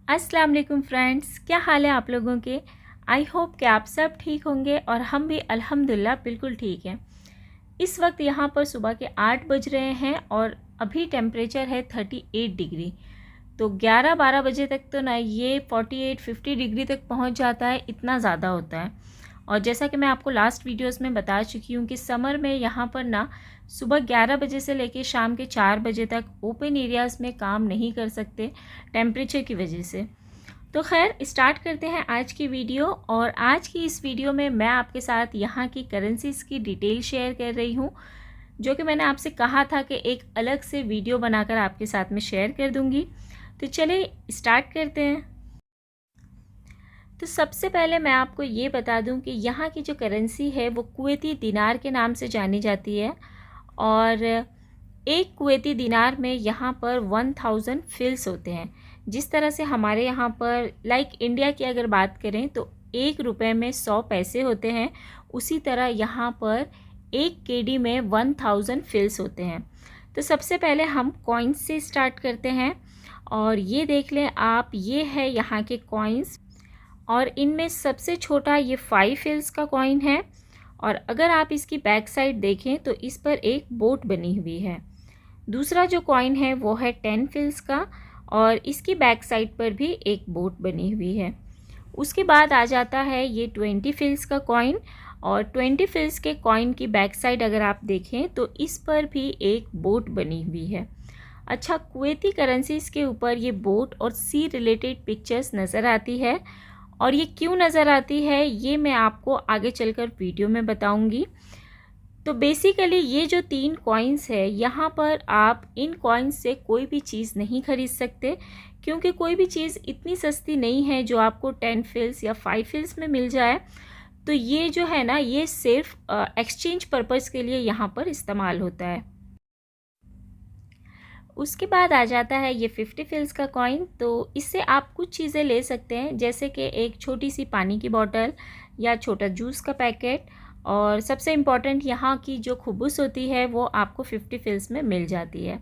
अस्सलाम वालेकुम फ्रेंड्स, क्या हाल है आप लोगों के। आई होप कि आप सब ठीक होंगे और हम भी अल्हम्दुलिल्लाह बिल्कुल ठीक हैं। इस वक्त यहाँ पर सुबह के 8 बज रहे हैं और अभी टेम्परेचर है 38 डिग्री। तो 11-12 बजे तक तो ना ये 48-50 डिग्री तक पहुँच जाता है, इतना ज़्यादा होता है। और जैसा कि मैं आपको लास्ट वीडियोस में बता चुकी हूँ कि समर में यहाँ पर ना सुबह 11 बजे से लेकर शाम के 4 बजे तक ओपन एरियाज़ में काम नहीं कर सकते टेम्परेचर की वजह से। तो खैर स्टार्ट करते हैं आज की वीडियो। और आज की इस वीडियो में मैं आपके साथ यहाँ की करेंसीज़ की डिटेल शेयर कर रही हूँ, जो कि मैंने आपसे कहा था कि एक अलग से वीडियो बनाकर आपके साथ में शेयर कर दूँगी। तो चलिए स्टार्ट करते हैं। तो सबसे पहले मैं आपको ये बता दूं कि यहाँ की जो करेंसी है वो कुवैती दिनार के नाम से जानी जाती है। और एक कुवैती दिनार में यहाँ पर 1000 फिल्स होते हैं। जिस तरह से हमारे यहाँ पर लाइक इंडिया की अगर बात करें तो 1 रुपये में 100 पैसे होते हैं, उसी तरह यहाँ पर 1 केडी में 1000 फिल्स होते हैं। तो सबसे पहले हम कॉइन्स से स्टार्ट करते हैं और ये देख लें आप, ये है यहाँ के कॉइन्स। और इनमें सबसे छोटा ये 5 फिल्स का कॉइन है। और अगर आप इसकी बैक साइड देखें तो इस पर एक बोट बनी हुई है। दूसरा जो कॉइन है वो है 10 फिल्स का और इसकी बैक साइड पर भी एक बोट बनी हुई है। उसके बाद आ जाता है ये 20 फिल्स का कॉइन। और 20 फिल्स के कॉइन की बैक साइड अगर आप देखें तो इस पर भी एक बोट बनी हुई है। अच्छा, कुवैती करेंसीज़ के ऊपर ये बोट और सी रिलेटेड पिक्चर्स नज़र आती है। और ये क्यों नज़र आती है ये मैं आपको आगे चलकर वीडियो में बताऊंगी। तो बेसिकली ये जो 3 कॉइन्स है, यहाँ पर आप इन कॉइन्स से कोई भी चीज़ नहीं खरीद सकते, क्योंकि कोई भी चीज़ इतनी सस्ती नहीं है जो आपको 10 फिल्स या 5 फिल्स में मिल जाए। तो ये जो है ना, ये सिर्फ एक्सचेंज पर्पज़ के लिए यहाँ पर इस्तेमाल होता है। उसके बाद आ जाता है ये 50 फिल्स का कॉइन। तो इससे आप कुछ चीज़ें ले सकते हैं, जैसे कि एक छोटी सी पानी की बोतल या छोटा जूस का पैकेट। और सबसे इम्पॉर्टेंट यहाँ की जो खुबूस होती है वो आपको 50 फिल्स में मिल जाती है।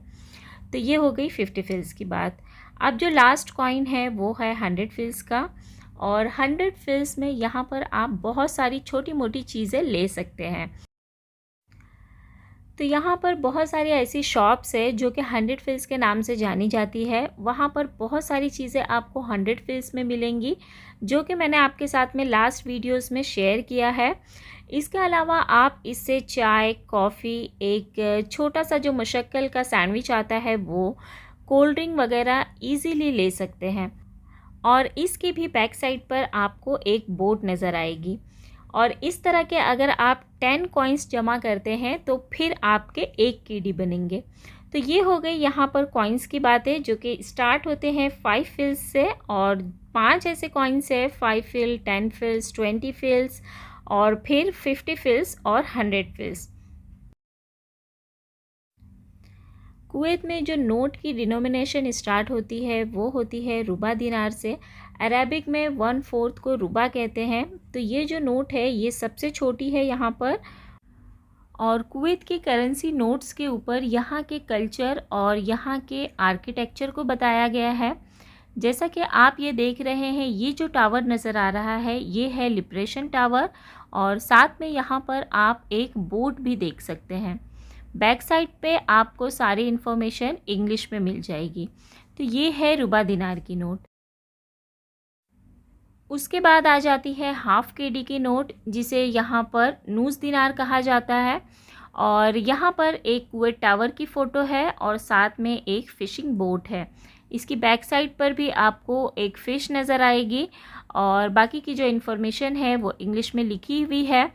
तो ये हो गई 50 फिल्स की बात। अब जो लास्ट कॉइन है वो है 100 फिल्स का। और 100 फिल्स में यहाँ पर आप बहुत सारी छोटी मोटी चीज़ें ले सकते हैं। तो यहाँ पर बहुत सारी ऐसी शॉप्स है जो कि 100 फिल्स के नाम से जानी जाती है। वहाँ पर बहुत सारी चीज़ें आपको 100 फिल्स में मिलेंगी, जो कि मैंने आपके साथ में लास्ट वीडियोस में शेयर किया है। इसके अलावा आप इससे चाय, कॉफ़ी, एक छोटा सा जो मुशक्कल का सैंडविच आता है वो, कोल्ड ड्रिंक वगैरह ईज़िली ले सकते हैं। और इसकी भी बैक साइड पर आपको एक बोर्ड नज़र आएगी। और इस तरह के अगर आप 10 कॉइन्स जमा करते हैं तो फिर आपके 1 केडी बनेंगे। तो ये हो गई यहाँ पर कॉइन्स की बातें, जो कि स्टार्ट होते हैं 5 फिल्स से। और 5 ऐसे कॉइन्स है, 5 फिल, 10 फिल्स, 20 फिल्स और फिर 50 फिल्स और 100 फिल्स। कुवैत में जो नोट की डिनोमिनेशन स्टार्ट होती है वो होती है रुबा दिनार से। अरेबिक में 1/4 को रुबा कहते हैं। तो ये जो नोट है ये सबसे छोटी है यहाँ पर। और कुवैत की करेंसी नोट्स के ऊपर यहाँ के कल्चर और यहाँ के आर्किटेक्चर को बताया गया है। जैसा कि आप ये देख रहे हैं, ये जो टावर नज़र आ रहा है ये है लिबरेशन टावर। और साथ में यहाँ पर आप एक बोर्ड भी देख सकते हैं। बैक साइड पे आपको सारी इन्फॉर्मेशन इंग्लिश में मिल जाएगी। तो ये है रुबा दिनार की नोट। उसके बाद आ जाती है हाफ केडी की नोट, जिसे यहाँ पर नूस दिनार कहा जाता है। और यहाँ पर एक कुवैत टावर की फ़ोटो है और साथ में एक फ़िशिंग बोट है। इसकी बैक साइड पर भी आपको एक फ़िश नज़र आएगी और बाकी की जो इन्फॉर्मेशन है वो इंग्लिश में लिखी हुई है।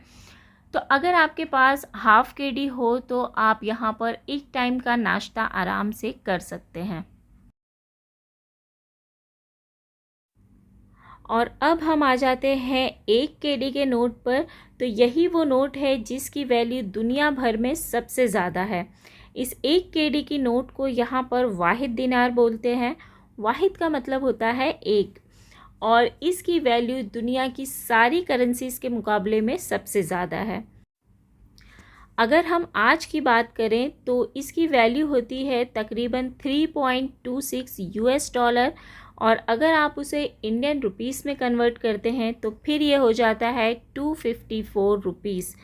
तो अगर आपके पास हाफ केडी हो तो आप यहाँ पर एक टाइम का नाश्ता आराम से कर सकते हैं। और अब हम आ जाते हैं 1 केडी के नोट पर। तो यही वो नोट है जिसकी वैल्यू दुनिया भर में सबसे ज़्यादा है। इस 1 केडी की नोट को यहाँ पर वाहिद दिनार बोलते हैं। वाहिद का मतलब होता है एक। और इसकी वैल्यू दुनिया की सारी करेंसीज़ के मुकाबले में सबसे ज़्यादा है। अगर हम आज की बात करें तो इसकी वैल्यू होती है तकरीबन 3.26 US डॉलर। और अगर आप उसे इंडियन रुपीस में कन्वर्ट करते हैं तो फिर ये हो जाता है 254 रुपीस।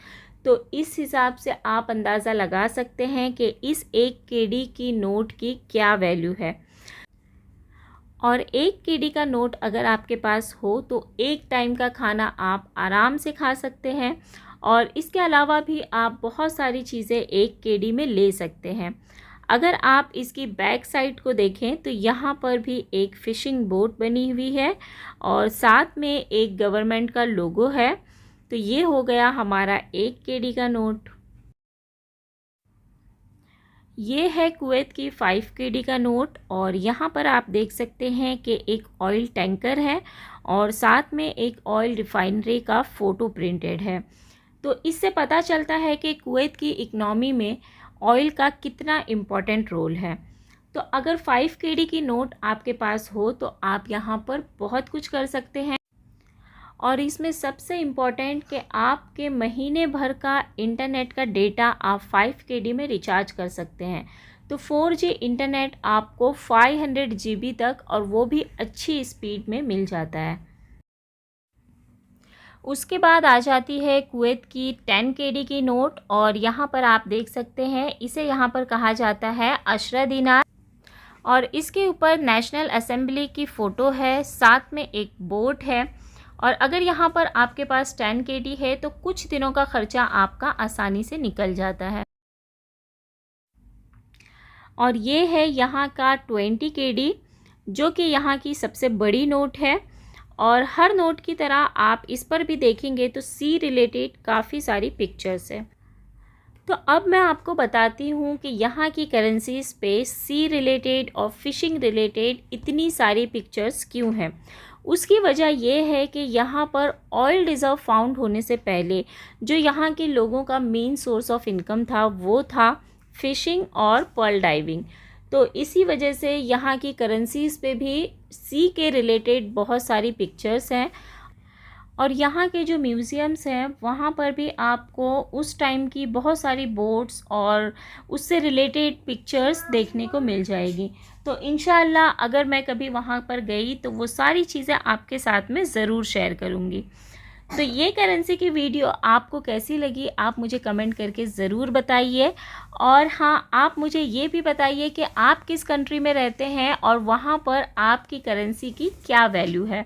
तो इस हिसाब से आप अंदाज़ा लगा सकते हैं कि इस 1 केडी की नोट की क्या वैल्यू है। और 1 केडी का नोट अगर आपके पास हो तो एक टाइम का खाना आप आराम से खा सकते हैं, और इसके अलावा भी आप बहुत सारी चीज़ें 1 केडी में ले सकते हैं। अगर आप इसकी बैक साइड को देखें तो यहाँ पर भी एक फ़िशिंग बोट बनी हुई है और साथ में एक गवर्नमेंट का लोगो है। तो ये हो गया हमारा 1 केडी का नोट। ये है कुवैत की 5 केडी का नोट, और यहाँ पर आप देख सकते हैं कि एक ऑयल टैंकर है और साथ में एक ऑयल रिफाइनरी का फ़ोटो प्रिंटेड है। तो इससे पता चलता है कि कुवैत की इकनॉमी में ऑयल का कितना इम्पोर्टेंट रोल है। तो अगर 5 केडी की नोट आपके पास हो तो आप यहाँ पर बहुत कुछ कर सकते हैं, और इसमें सबसे इम्पॉर्टेंट कि आपके महीने भर का इंटरनेट का डेटा आप 5 केडी में रिचार्ज कर सकते हैं। तो 4G इंटरनेट आपको 500 GB तक, और वो भी अच्छी स्पीड में मिल जाता है। उसके बाद आ जाती है कुवैत की 10 केडी की नोट, और यहाँ पर आप देख सकते हैं इसे यहाँ पर कहा जाता है अशरा दिनार, और इसके ऊपर नेशनल असेंबली की फ़ोटो है, साथ में एक बोट है। और अगर यहाँ पर आपके पास 10 केडी है तो कुछ दिनों का ख़र्चा आपका आसानी से निकल जाता है। और ये है यहाँ का 20 केडी, जो कि यहाँ की सबसे बड़ी नोट है, और हर नोट की तरह आप इस पर भी देखेंगे तो सी रिलेटेड काफ़ी सारी पिक्चर्स है। तो अब मैं आपको बताती हूँ कि यहाँ की करेंसीज पे सी रिलेटेड और फिशिंग रिलेटेड इतनी सारी पिक्चर्स क्यों हैं। उसकी वजह यह है कि यहाँ पर ऑयल रिज़र्व फाउंड होने से पहले जो यहाँ के लोगों का मेन सोर्स ऑफ इनकम था वो था फ़िशिंग और पर्ल डाइविंग। तो इसी वजह से यहाँ की करेंसीज़ पे भी सी के रिलेटेड बहुत सारी पिक्चर्स हैं, और यहाँ के जो म्यूज़ियम्स हैं वहाँ पर भी आपको उस टाइम की बहुत सारी बोट्स और उससे रिलेटेड पिक्चर्स देखने को मिल जाएगी। तो इंशाअल्लाह अगर मैं कभी वहाँ पर गई तो वो सारी चीज़ें आपके साथ में ज़रूर शेयर करूँगी। तो ये करेंसी की वीडियो आपको कैसी लगी आप मुझे कमेंट करके ज़रूर बताइए, और हाँ, आप मुझे ये भी बताइए कि आप किस कंट्री में रहते हैं और वहाँ पर आपकी करेंसी की क्या वैल्यू है।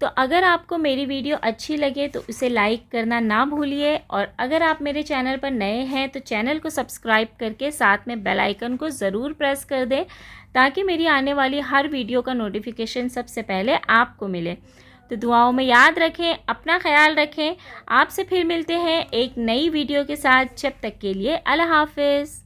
तो अगर आपको मेरी वीडियो अच्छी लगे तो उसे लाइक करना ना भूलिए, और अगर आप मेरे चैनल पर नए हैं तो चैनल को सब्सक्राइब करके साथ में बेल आइकन को ज़रूर प्रेस कर दें, ताकि मेरी आने वाली हर वीडियो का नोटिफिकेशन सबसे पहले आपको मिले। तो दुआओं में याद रखें, अपना ख्याल रखें। आपसे फिर मिलते हैं एक नई वीडियो के साथ। जब तक के लिए अल्लाह हाफ़िज़।